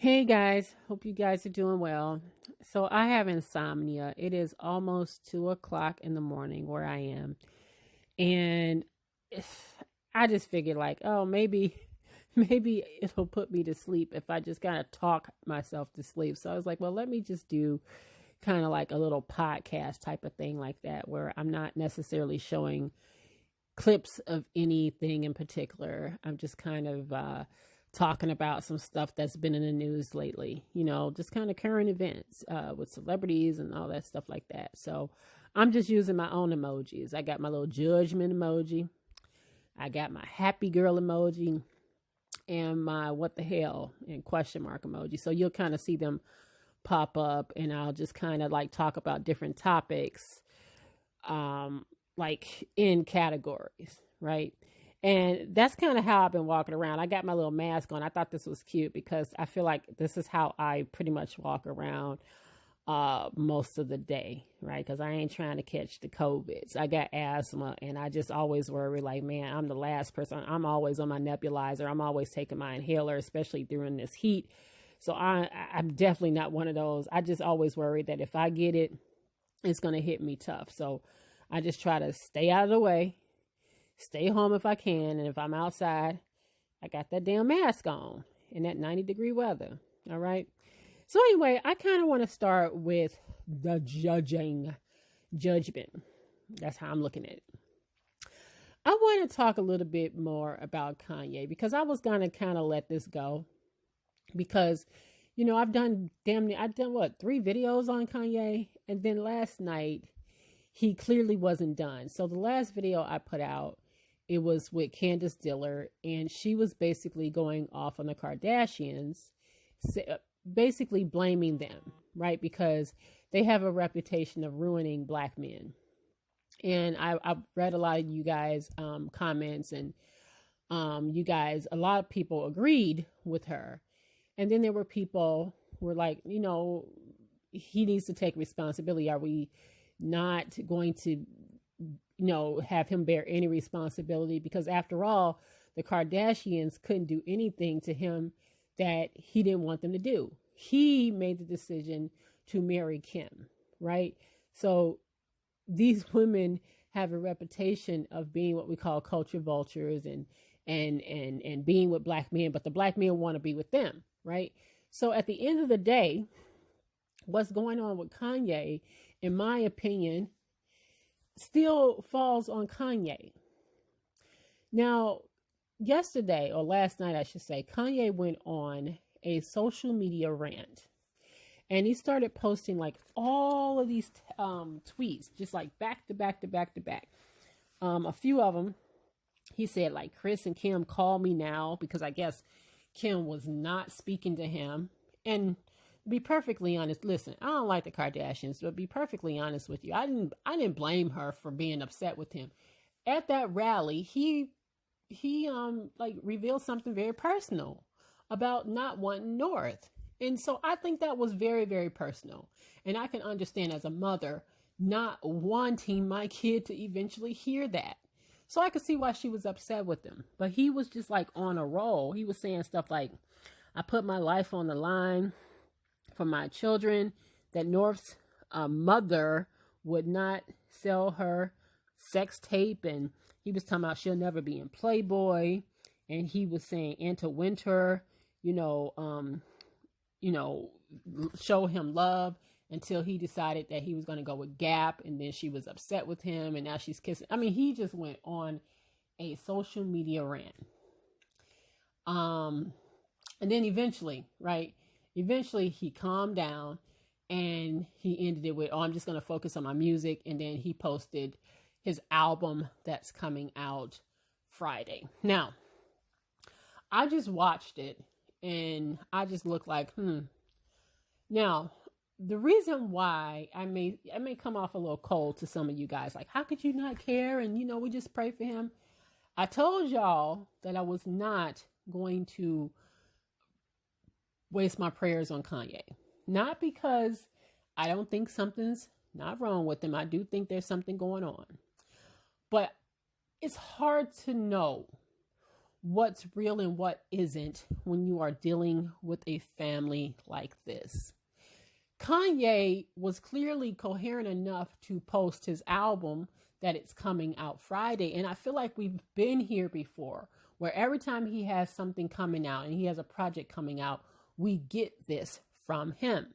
Hey guys, hope you guys are doing well. So I have insomnia. It is almost 2 o'clock in the morning where I am, and I just figured like, oh, maybe it'll put me to sleep if I just kind of talk myself to sleep. So I was like, well, let me just do kind of like a little podcast type of thing like that, where I'm not necessarily showing clips of anything in particular. I'm just kind of talking about some stuff that's been in the news lately, just kind of current events with celebrities and all that stuff like that. So I'm just using my own emojis. I got my little judgment emoji, I got my happy girl emoji, and my what the hell and question mark emoji. So you'll kind of see them pop up, and I'll just kind of like talk about different topics like in categories, right? And that's kind of how I've been walking around. I got my little mask on. I thought this was cute because I feel like this is how I pretty much walk around most of the day, right? Because I ain't trying to catch the COVIDs. I got asthma, and I just always worry like, man, I'm the last person. I'm always on my nebulizer. I'm always taking my inhaler, especially during this heat. So I'm definitely not one of those. I just always worry that if I get it, it's going to hit me tough. So I just try to stay out of the way, stay home if I can. And if I'm outside, I got that damn mask on in that 90-degree weather. All right. So anyway, I kind of want to start with the judgment. That's how I'm looking at it. I want to talk a little bit more about Kanye because I was going to kind of let this go because, I've done what, 3 videos on Kanye. And then last night, he clearly wasn't done. So the last video I put out, it was with Candace Diller, and she was basically going off on the Kardashians, basically blaming them, right? Because they have a reputation of ruining black men. And I've read a lot of you guys' comments, and a lot of people agreed with her. And then there were people who were like, he needs to take responsibility. Are we not going to, have him bear any responsibility? Because after all, the Kardashians couldn't do anything to him that he didn't want them to do. He made the decision to marry Kim, right? So these women have a reputation of being what we call culture vultures and being with black men, but the black men want to be with them, right? So at the end of the day, what's going on with Kanye, in my opinion, still falls on Kanye. Now, yesterday, or last night, I should say, Kanye went on a social media rant. And he started posting like all of these tweets, just like back to back to back to back. A few of them, he said like, Chris and Kim, call me now, because I guess Kim was not speaking to him. And be perfectly honest, listen, I don't like the Kardashians, but be perfectly honest with you, I didn't blame her for being upset with him. At that rally, he like revealed something very personal about not wanting North. And so I think that was very, very personal. And I can understand as a mother not wanting my kid to eventually hear that. So I could see why she was upset with him. But he was just like on a roll. He was saying stuff like, I put my life on the line for my children, that North's mother would not sell her sex tape. And he was talking about she'll never be in Playboy. And he was saying Anta Wintour, show him love, until he decided that he was going to go with Gap, and then she was upset with him, and now she's kissing. I mean, he just went on a social media rant. And then eventually he calmed down, and he ended it with, I'm just going to focus on my music. And then he posted his album that's coming out Friday. Now, I just watched it, and I just looked like, Now, the reason why I may come off a little cold to some of you guys, like, how could you not care? And, we just pray for him. I told y'all that I was not going to waste my prayers on Kanye. Not because I don't think something's not wrong with him. I do think there's something going on. But it's hard to know what's real and what isn't when you are dealing with a family like this. Kanye was clearly coherent enough to post his album that it's coming out Friday. And I feel like we've been here before, where every time he has something coming out and he has a project coming out, we get this from him.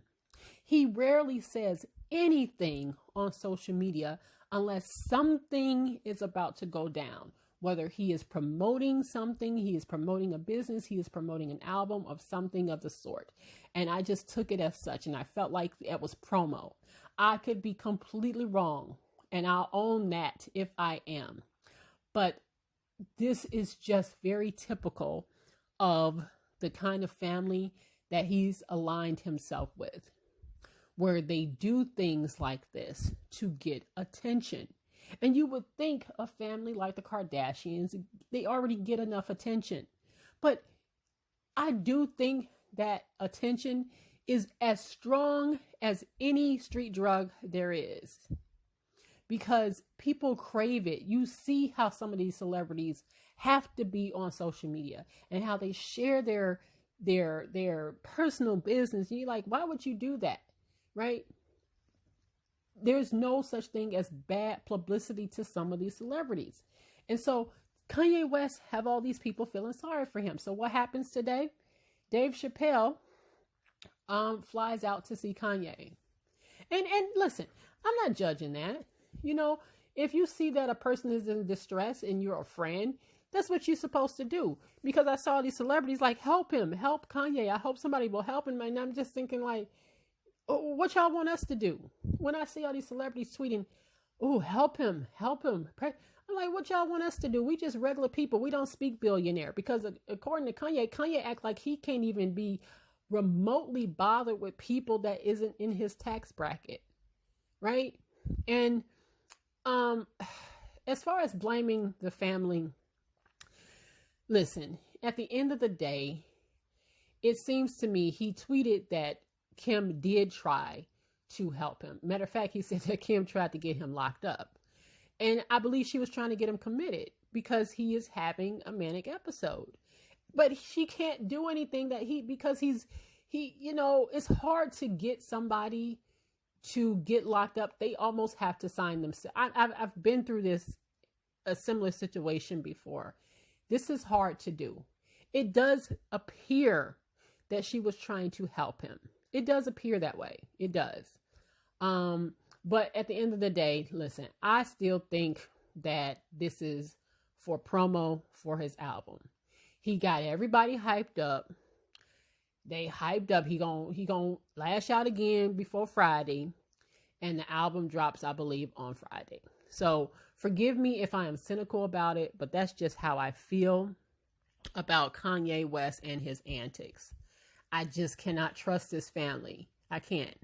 He rarely says anything on social media unless something is about to go down. Whether he is promoting something, he is promoting a business, he is promoting an album of something of the sort. And I just took it as such, and I felt like it was promo. I could be completely wrong, and I'll own that if I am. But this is just very typical of the kind of family that he's aligned himself with, where they do things like this to get attention. And you would think a family like the Kardashians, they already get enough attention. But I do think that attention is as strong as any street drug there is, because people crave it. You see how some of these celebrities have to be on social media and how they share their personal business. And you're like, why would you do that? Right? There's no such thing as bad publicity to some of these celebrities. And so Kanye West have all these people feeling sorry for him. So what happens today? Dave Chappelle flies out to see Kanye. And listen, I'm not judging that. You know, if you see that a person is in distress and you're a friend, that's what you're supposed to do. Because I saw these celebrities like, help him, help Kanye. I hope somebody will help him. And I'm just thinking like, what y'all want us to do? When I see all these celebrities tweeting, oh, help him, help him. I'm like, what y'all want us to do? We just regular people. We don't speak billionaire. Because according to Kanye act like he can't even be remotely bothered with people that isn't in his tax bracket. Right? And as far as blaming the family, listen, at the end of the day, it seems to me he tweeted that Kim did try to help him. Matter of fact, he said that Kim tried to get him locked up. And I believe she was trying to get him committed because he is having a manic episode. But she can't do anything because it's hard to get somebody to get locked up. They almost have to sign themselves. I've been through a similar situation before. This is hard to do. It does appear that she was trying to help him. It does appear that way. It does. But at the end of the day, listen, I still think that this is for promo for his album. He got everybody hyped up. They hyped up. He gonna lash out again before Friday. And the album drops, I believe, on Friday. So forgive me if I am cynical about it, but that's just how I feel about Kanye West and his antics. I just cannot trust this family. I can't.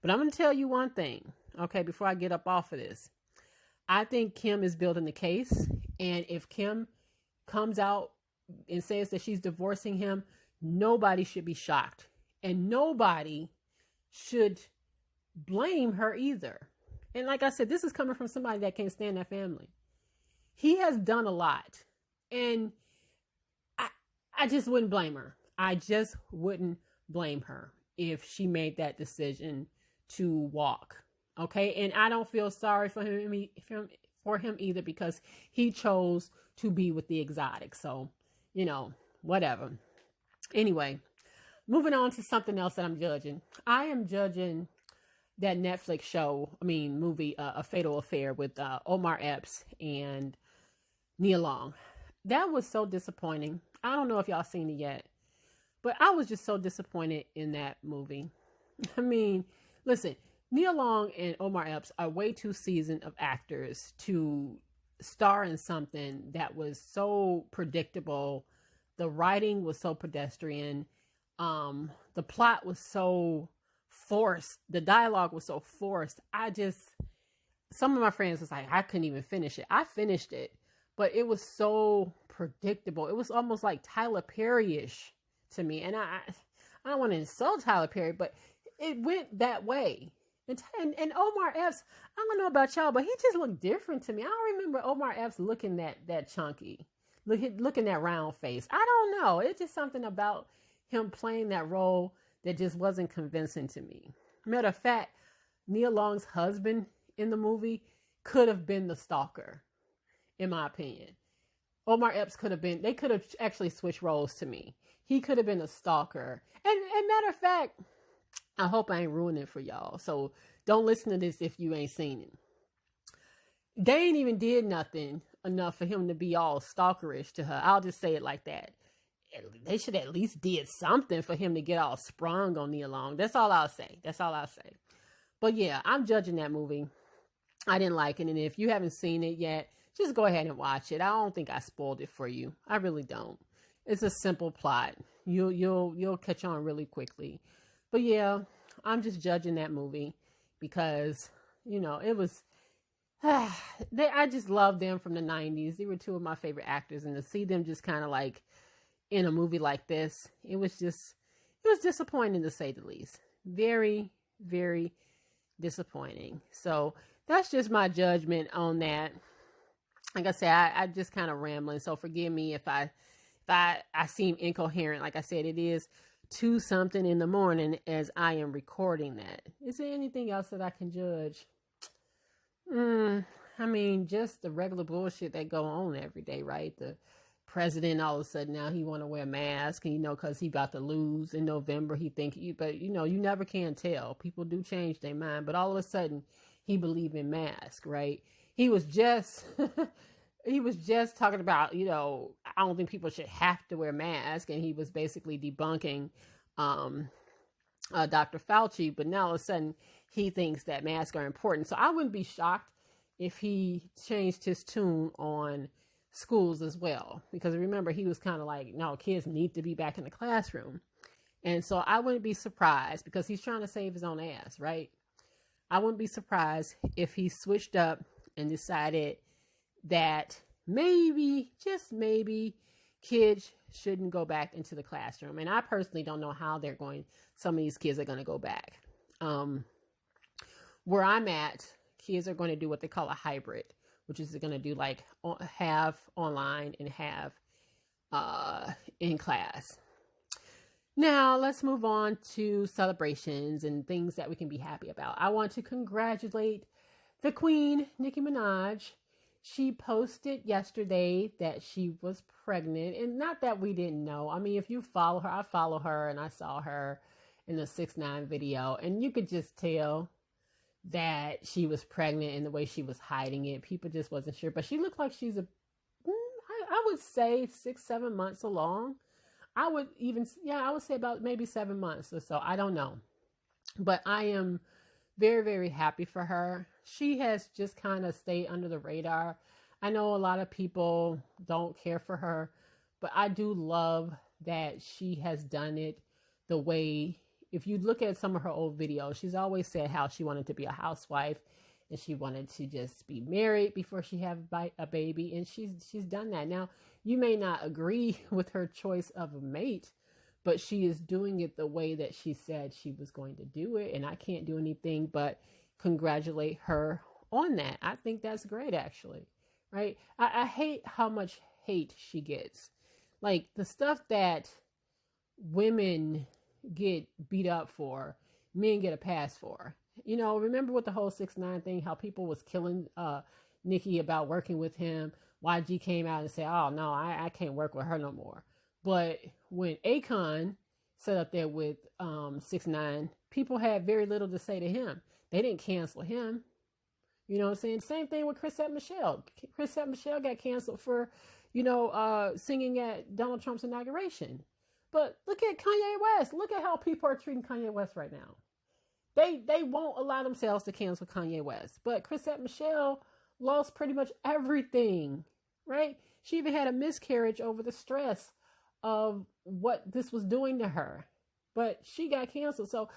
But I'm going to tell you one thing, okay, before I get up off of this. I think Kim is building the case. And if Kim comes out and says that she's divorcing him, nobody should be shocked. And nobody should blame her either. And like I said, this is coming from somebody that can't stand that family. He has done a lot. And I just wouldn't blame her. I just wouldn't blame her if she made that decision to walk. Okay. And I don't feel sorry for him either, because he chose to be with the exotic. So, whatever. Anyway, moving on to something else that I'm judging. I am judging that Netflix movie, A Fatal Affair with Omar Epps and Nia Long. That was so disappointing. I don't know if y'all seen it yet, but I was just so disappointed in that movie. I mean, listen, Nia Long and Omar Epps are way too seasoned of actors to star in something that was so predictable. The writing was so pedestrian. The plot was so forced. The dialogue was so forced. Some of my friends was like, I couldn't even finish it. I finished it, but it was so predictable. It was almost like Tyler Perry-ish to me. And I don't want to insult Tyler Perry, but it went that way. And Omar Epps, I don't know about y'all, but he just looked different to me. I don't remember Omar Epps looking that chunky. Look in that round face. I don't know. It's just something about him playing that role that just wasn't convincing to me. Matter of fact, Nia Long's husband in the movie could have been the stalker, in my opinion. Omar Epps they could have actually switched roles to me. He could have been a stalker. And matter of fact, I hope I ain't ruining it for y'all. So don't listen to this if you ain't seen it. They ain't even did nothing enough for him to be all stalkerish to her. I'll just say it like that. They should at least did something for him to get all sprung on Nia Long. That's all I'll say. But yeah, I'm judging that movie. I didn't like it. And if you haven't seen it yet, just go ahead and watch it. I don't think I spoiled it for you. I really don't. It's a simple plot. You'll catch on really quickly. But yeah, I'm just judging that movie because, it was, I just loved them from the 90s. They were two of my favorite actors, and to see them just kind of like in a movie like this, it was disappointing to say the least. Very, very disappointing. So that's just my judgment on that. Like I said, I just kind of rambling, so forgive me if I seem incoherent. Like I said, it is 2-something in the morning as I am recording that. Is there anything else that I can judge? I mean, just the regular bullshit that go on every day, right? The president all of a sudden now he want to wear a mask, and because he about to lose in November, but you never can tell. People do change their mind, but all of a sudden he believe in mask, right? He was just talking about, I don't think people should have to wear masks, and he was basically debunking Dr. Fauci, but now all of a sudden he thinks that masks are important. So I wouldn't be shocked if he changed his tune on schools as well, because remember, he was kind of like, no, kids need to be back in the classroom. And so I wouldn't be surprised, because he's trying to save his own ass, right? I wouldn't be surprised if he switched up and decided that maybe, just maybe, kids shouldn't go back into the classroom. And I personally don't know how some of these kids are going to go back. Where I'm at, kids are going to do what they call a hybrid, which is going to do like half online and half in class. Now, let's move on to celebrations and things that we can be happy about. I want to congratulate the Queen, Nicki Minaj. She posted yesterday that she was pregnant, and not that we didn't know. I mean, if you follow her, I follow her, and I saw her in the 6ix9ine video, and you could just tell that she was pregnant in the way she was hiding it. People just wasn't sure, but she looked like she's I would say 6-7 months along. I would say about maybe 7 months or so. I don't know, but I am very, very happy for her. She has just kind of stayed under the radar. I know a lot of people don't care for her, but I do love that she has done it the way, if you look at some of her old videos, she's always said how she wanted to be a housewife and she wanted to just be married before she had a baby. And she's done that. Now, you may not agree with her choice of a mate, but she is doing it the way that she said she was going to do it. And I can't do anything but congratulate her on that. I think that's great, actually. Right? I hate how much hate she gets. Like, the stuff that women get beat up for, men get a pass for. Remember with the whole 6ix9ine thing, how people was killing Nicki about working with him. YG came out and said, oh no, I can't work with her no more. But when Akon sat up there with 6ix9ine, people had very little to say to him. They didn't cancel him. You know what I'm saying? Same thing with Chrisette Michele. Chrisette Michele got canceled for, singing at Donald Trump's inauguration. But look at Kanye West. Look at how people are treating Kanye West right now. They won't allow themselves to cancel Kanye West. But Chrisette Michele lost pretty much everything, right? She even had a miscarriage over the stress of what this was doing to her. But she got canceled. So,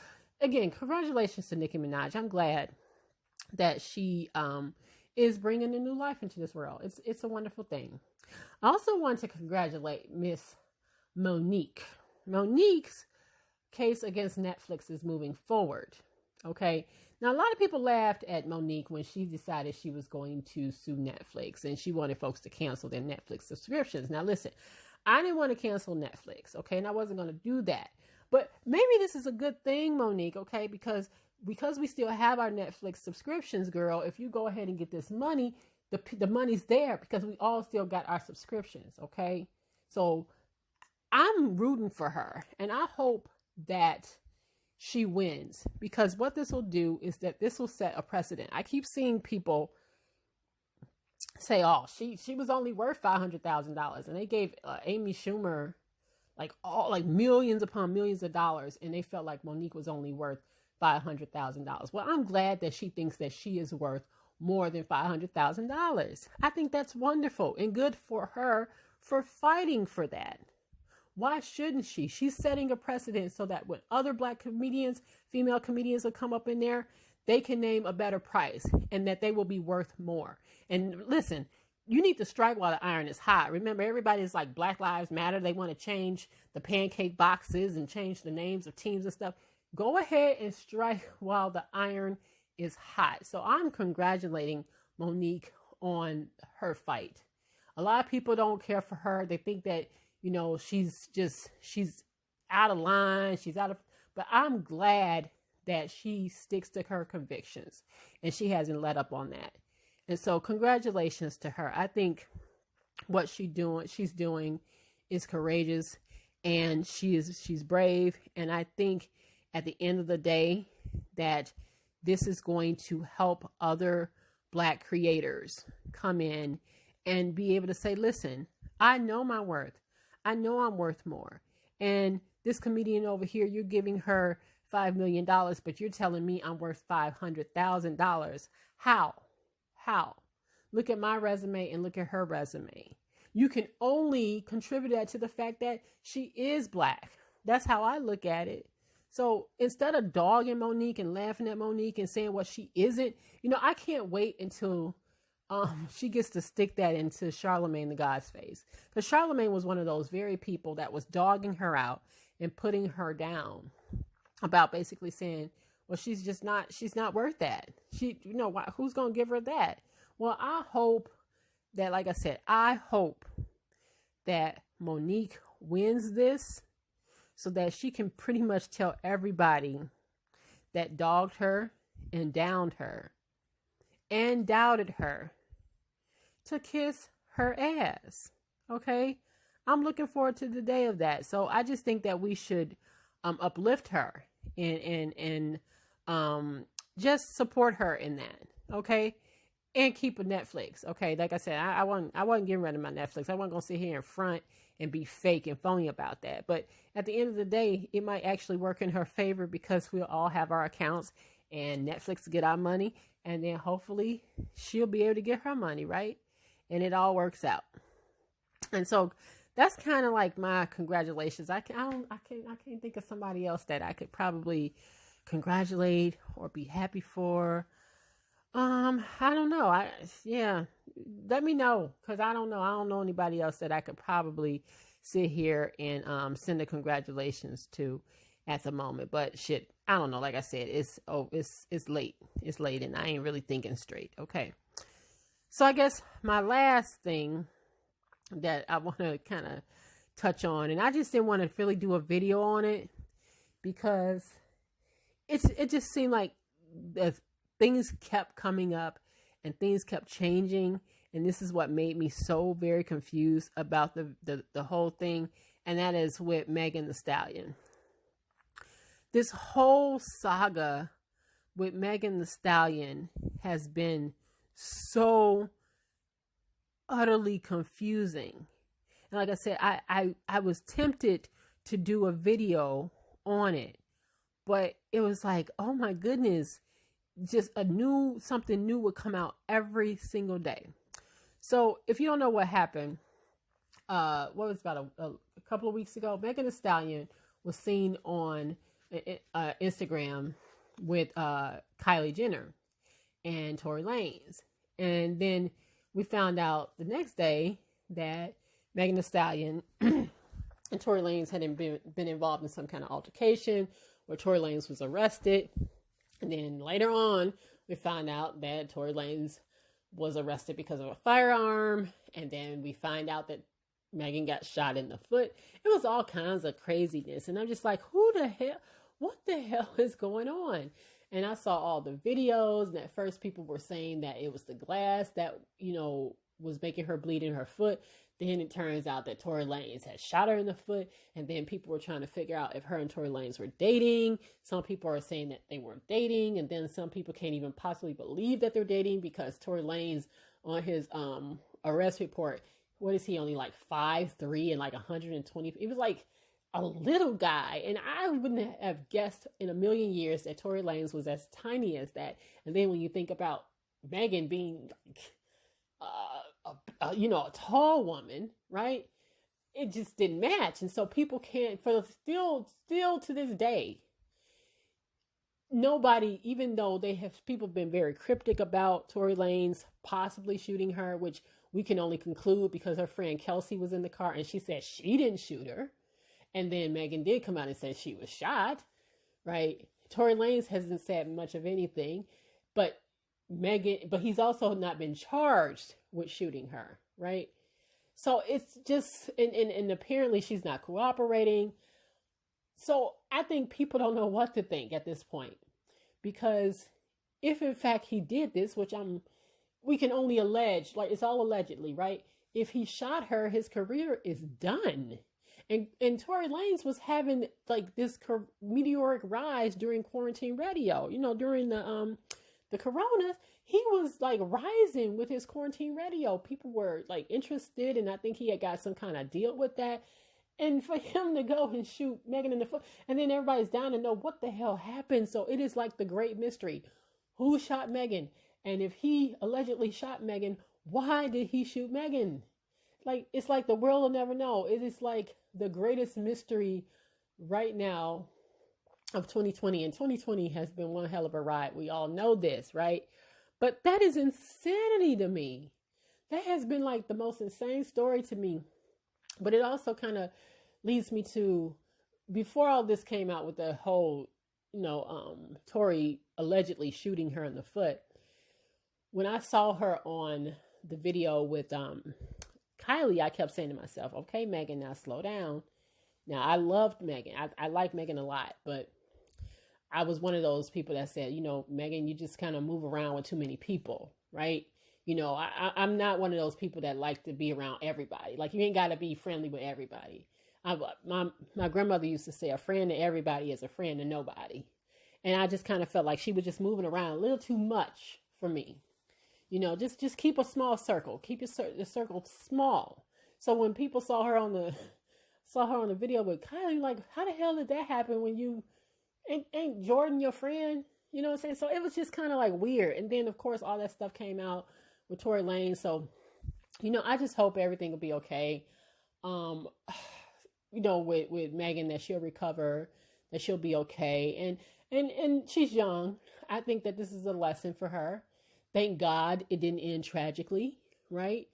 again, congratulations to Nicki Minaj. I'm glad that she is bringing a new life into this world. It's a wonderful thing. I also want to congratulate Miss Monique. Monique's case against Netflix is moving forward. Okay. Now, a lot of people laughed at Monique when she decided she was going to sue Netflix and she wanted folks to cancel their Netflix subscriptions. Now, listen, I didn't want to cancel Netflix, okay? And I wasn't going to do that. But maybe this is a good thing, Monique, okay? Because we still have our Netflix subscriptions, girl, if you go ahead and get this money, the money's there because we all still got our subscriptions, okay? So I'm rooting for her, and I hope that she wins, because what this will do is that this will set a precedent. I keep seeing people say, "Oh, she was only worth $500,000," and they gave Amy Schumer like millions upon millions of dollars, and they felt like Monique was only worth $500,000. Well, I'm glad that she thinks that she is worth more than $500,000. I think that's wonderful and good for her for fighting for that. Why shouldn't she? She's setting a precedent so that when other Black comedians, female comedians will come up in there, they can name a better price and that they will be worth more. And listen, you need to strike while the iron is hot. Remember, everybody's like Black Lives Matter. They want to change the pancake boxes and change the names of teams and stuff. Go ahead and strike while the iron is hot. So I'm congratulating Monique on her fight. A lot of people don't care for her. They think that, she's out of line. But I'm glad that she sticks to her convictions and she hasn't let up on that. And so congratulations to her. I think what she's doing is courageous, and she's brave. And I think at the end of the day that this is going to help other Black creators come in and be able to say, listen, I know my worth. I know I'm worth more. And this comedian over here, you're giving her $5 million, but you're telling me I'm worth $500,000. How? Look at my resume and look at her resume. You can only contribute that to the fact that she is Black. That's how I look at it. So instead of dogging Monique and laughing at Monique and saying what she isn't, I can't wait until she gets to stick that into Charlamagne the God's face. Because Charlamagne was one of those very people that was dogging her out and putting her down about basically saying, well, she's not worth that. Who's going to give her that? Well, I hope that, like I said, I hope that Monique wins this so that she can pretty much tell everybody that dogged her and downed her and doubted her to kiss her ass. Okay? I'm looking forward to the day of that. So I just think that we should uplift her and just support her in that. Okay? And keep a Netflix. Okay? Like I said, I wasn't getting rid of my Netflix. I wasn't going to sit here in front and be fake and phony about that. But at the end of the day, it might actually work in her favor because we'll all have our accounts and Netflix get our money. And then hopefully she'll be able to get her money, right? And it all works out. And so that's kind of like my congratulations. I can't think of somebody else that I could probably congratulate or be happy for. I don't know. Let me know, because I don't know. I don't know anybody else that I could probably sit here and send the congratulations to at the moment. But shit, I don't know. Like I said, it's late. It's late, and I ain't really thinking straight. Okay. So I guess my last thing that I want to kind of touch on, and I just didn't want to really do a video on it because it just seemed like the things kept coming up and things kept changing, and this is what made me so very confused about the whole thing, and that is with Megan Thee Stallion. This whole saga with Megan Thee Stallion has been so utterly confusing. And like I said, I was tempted to do a video on it, but it was like, oh my goodness, just something new would come out every single day. So if you don't know what happened, what was about a couple of weeks ago, Megan Thee Stallion was seen on Instagram with Kylie Jenner and Tory Lanez. And then we found out the next day that Megan Thee Stallion and Tory Lanez had been involved in some kind of altercation where Tory Lanez was arrested. And then later on, we found out that Tory Lanez was arrested because of a firearm. And then we find out that Megan got shot in the foot. It was all kinds of craziness. And I'm just like, who the hell, what the hell is going on? And I saw all the videos, and at first people were saying that it was the glass that, was making her bleed in her foot. Then it turns out that Tory Lanez had shot her in the foot, and then people were trying to figure out if her and Tory Lanez were dating. Some people are saying that they weren't dating, and then some people can't even possibly believe that they're dating because Tory Lanez on his arrest report, what is he, only like 5'3" and like 120? It was like a little guy, and I wouldn't have guessed in a million years that Tory Lanez was as tiny as that. And then when you think about Megan being like, a tall woman, right? It just didn't match, and so people can't. For still to this day, nobody, even though people have been very cryptic about Tory Lanez possibly shooting her, which we can only conclude because her friend Kelsey was in the car and she said she didn't shoot her. And then Megan did come out and say she was shot, right? Tory Lanez hasn't said much of anything, but he's also not been charged with shooting her, right? So it's just, and apparently she's not cooperating. So I think people don't know what to think at this point, because if in fact he did this, which we can only allege, like it's all allegedly, right? If he shot her, his career is done. And Tory Lanez was having like this meteoric rise during quarantine radio. During the corona, he was like rising with his quarantine radio. People were like interested, and I think he had got some kind of deal with that. And for him to go and shoot Megan in the foot, and then everybody's down to know what the hell happened. So it is like the great mystery. Who shot Megan? And if he allegedly shot Megan, why did he shoot Megan? Like, it's like the world will never know. It is like the greatest mystery right now of 2020. And 2020 has been one hell of a ride. We all know this, right? But that is insanity to me. That has been like the most insane story to me. But it also kind of leads me to, before all this came out with the whole, Tory allegedly shooting her in the foot, when I saw her on the video with Kylie, I kept saying to myself, okay, Megan, now slow down. Now, I loved Megan. I like Megan a lot, but I was one of those people that said, Megan, you just kind of move around with too many people, right? I'm not one of those people that like to be around everybody. Like, you ain't got to be friendly with everybody. My grandmother used to say a friend to everybody is a friend to nobody. And I just kind of felt like she was just moving around a little too much for me. Just keep a small circle. Keep the circle small. So when people saw her on the video with Kylie, like, how the hell did that happen when you ain't Jordan your friend? You know what I'm saying? So it was just kind of like weird. And then of course all that stuff came out with Tory Lanez. So, I just hope everything will be okay. With Megan, that she'll recover, that she'll be okay. And she's young. I think that this is a lesson for her. Thank God it didn't end tragically, right?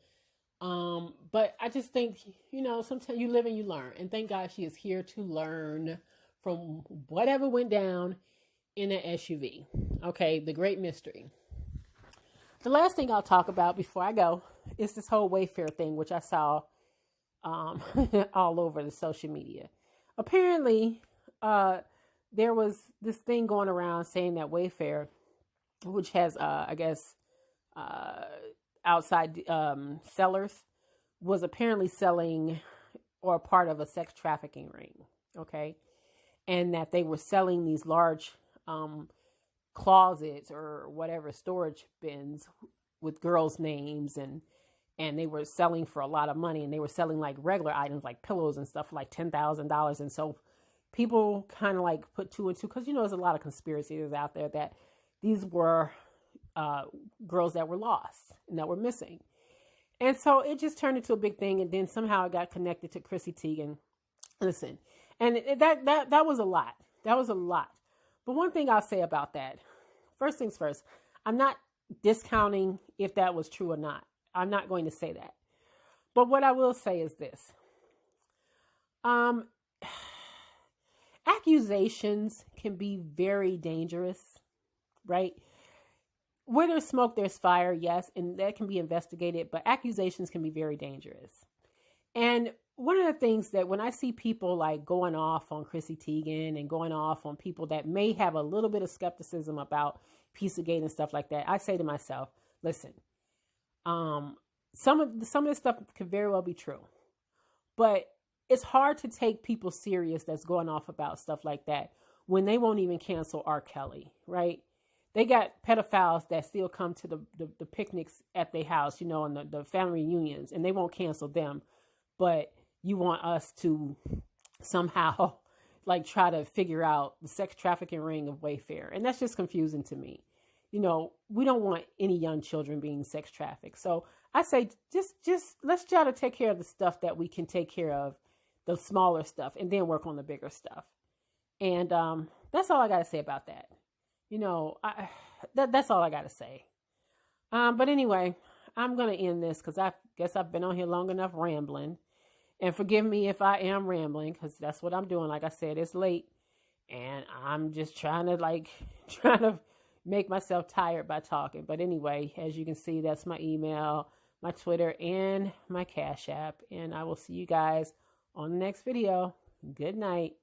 But I just think, sometimes you live and you learn. And thank God she is here to learn from whatever went down in that SUV. Okay, the great mystery. The last thing I'll talk about before I go is this whole Wayfair thing, which I saw all over the social media. Apparently, there was this thing going around saying that Wayfair, which has, outside sellers, was apparently selling or part of a sex trafficking ring, okay? And that they were selling these large closets or whatever, storage bins with girls' names, and they were selling for a lot of money, and they were selling like regular items like pillows and stuff for like $10,000. And so people kind of like put two and two, because there's a lot of conspiracies out there that these were girls that were lost and that were missing. And so it just turned into a big thing. And then somehow it got connected to Chrissy Teigen. Listen, and that was a lot. That was a lot. But one thing I'll say about that, first things first, I'm not discounting if that was true or not. I'm not going to say that. But what I will say is this. Accusations can be very dangerous. right? Where there's smoke, there's fire, yes, and that can be investigated, but accusations can be very dangerous. And one of the things that when I see people like going off on Chrissy Teigen and going off on people that may have a little bit of skepticism about Pizzagate and stuff like that, I say to myself, listen, some of this stuff could very well be true, but it's hard to take people serious that's going off about stuff like that when they won't even cancel R. Kelly, right? They got pedophiles that still come to the picnics at their house, and the family reunions, and they won't cancel them. But you want us to somehow like try to figure out the sex trafficking ring of Wayfair. And that's just confusing to me. We don't want any young children being sex trafficked. So I say, just let's try to take care of the stuff that we can take care of, the smaller stuff, and then work on the bigger stuff. And that's all I got to say about that. That's all I got to say. But anyway, I'm going to end this because I guess I've been on here long enough rambling. And forgive me if I am rambling because that's what I'm doing. Like I said, it's late. And I'm just trying to make myself tired by talking. But anyway, as you can see, that's my email, my Twitter, and my Cash App. And I will see you guys on the next video. Good night.